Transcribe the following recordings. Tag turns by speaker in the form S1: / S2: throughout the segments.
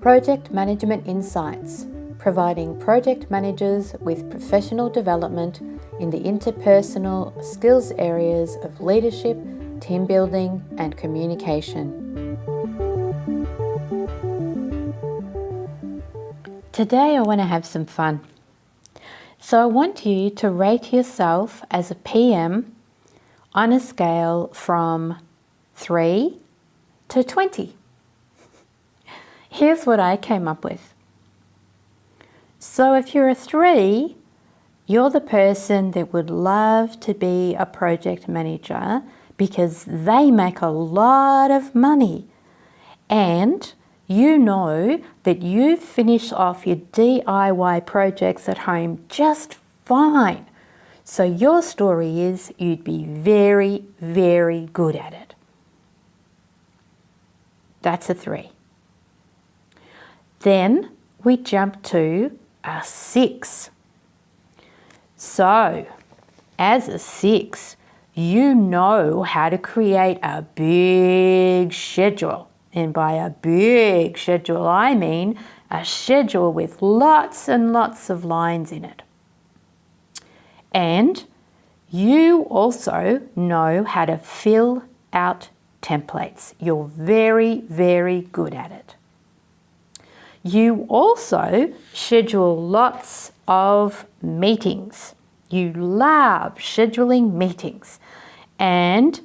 S1: Project Management Insights, providing project managers with professional development in the interpersonal skills areas of leadership, team building, and communication. Today I want to have some fun. So I want you to rate yourself as a PM on a scale from 3 to 20. Here's what I came up with. So if you're a 3, you're the person that would love to be a project manager because they make a lot of money, and you know that you finish off your DIY projects at home just fine. So your story is you'd be very, very good at it. That's a 3. Then we jump to a 6. So as a 6, you know how to create a big schedule. And by a big schedule, I mean a schedule with lots and lots of lines in it. And you also know how to fill out templates. You're very, very good at it. You also schedule lots of meetings. You love scheduling meetings. And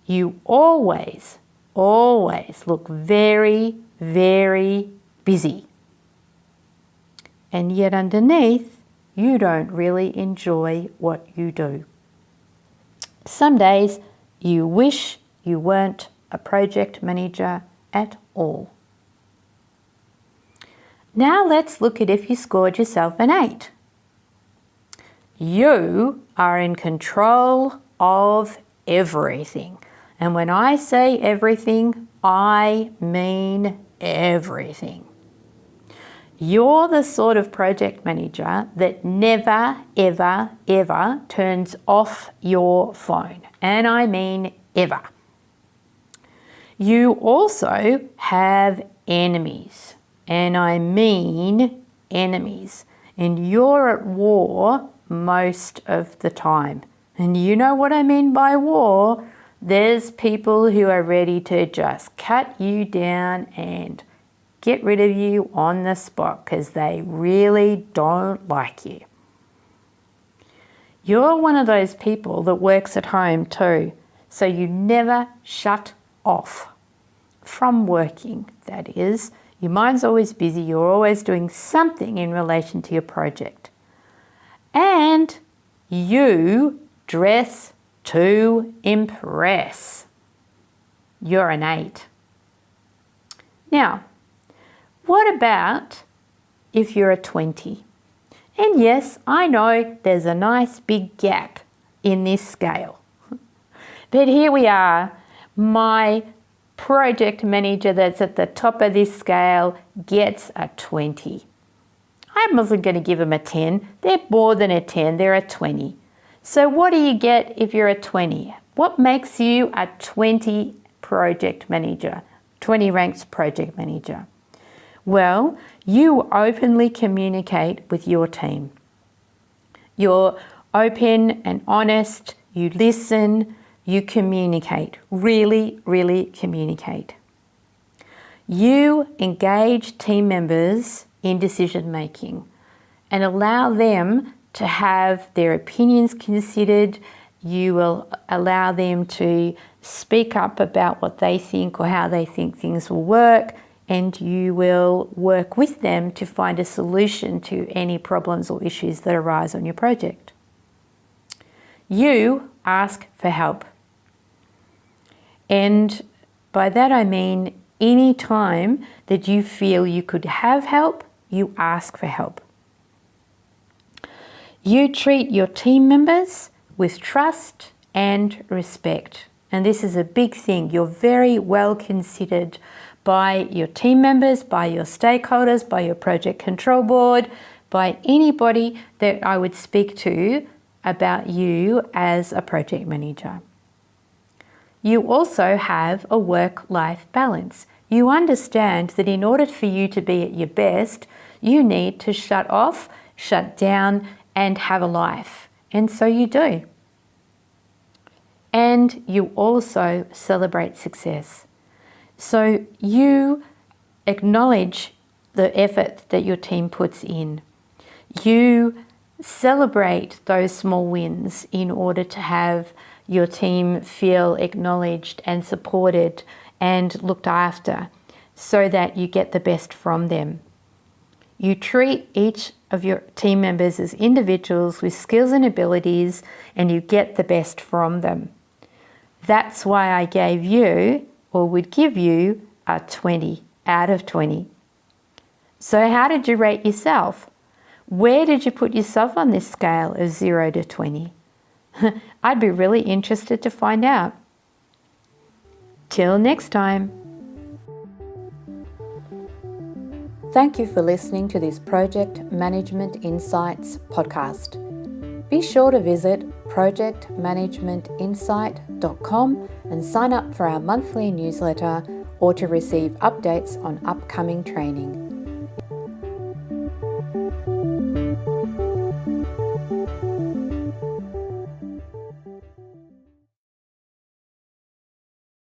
S1: you always look very, very busy. And yet underneath, you don't really enjoy what you do. Some days you wish you weren't a project manager at all. Now let's look at if you scored yourself an 8. You are in control of everything. And when I say everything, I mean everything. You're the sort of project manager that never, ever, ever turns off your phone. And I mean ever. You also have enemies. And I mean enemies. And you're at war most of the time. And you know what I mean by war? There's people who are ready to just cut you down and get rid of you on the spot because they really don't like you. You're one of those people that works at home too, so you never shut off from working, that is. Your mind's always busy, you're always doing something in relation to your project. And you dress to impress. You're an 8. Now, what about if you're a 20? And yes, I know there's a nice big gap in this scale. But here we are, my project manager that's at the top of this scale gets a 20. I wasn't going to give them a 10. They're more than a 10, they're a 20. So what do you get if you're a 20? What makes you a 20 project manager, 20 ranks project manager? Well, you openly communicate with your team. You're open and honest, you listen, you communicate, really, really communicate. You engage team members in decision making and allow them to have their opinions considered. You will allow them to speak up about what they think or how they think things will work, and you will work with them to find a solution to any problems or issues that arise on your project. You ask for help. And by that I mean any time that you feel you could have help, you ask for help. You treat your team members with trust and respect. And this is a big thing. You're very well considered by your team members, by your stakeholders, by your project control board, by anybody that I would speak to about you as a project manager. You also have a work-life balance. You understand that in order for you to be at your best, you need to shut off, shut down, and have a life. And so you do. And you also celebrate success. So you acknowledge the effort that your team puts in. You celebrate those small wins in order to have your team feel acknowledged and supported and looked after so that you get the best from them. You treat each of your team members as individuals with skills and abilities, and you get the best from them. That's why I gave you, or would give you, a 20 out of 20. So how did you rate yourself? Where did you put yourself on this scale of 0 to 20? I'd be really interested to find out. Till next time. Thank you for listening to this Project Management Insights podcast. Be sure to visit projectmanagementinsight.com and sign up for our monthly newsletter or to receive updates on upcoming training.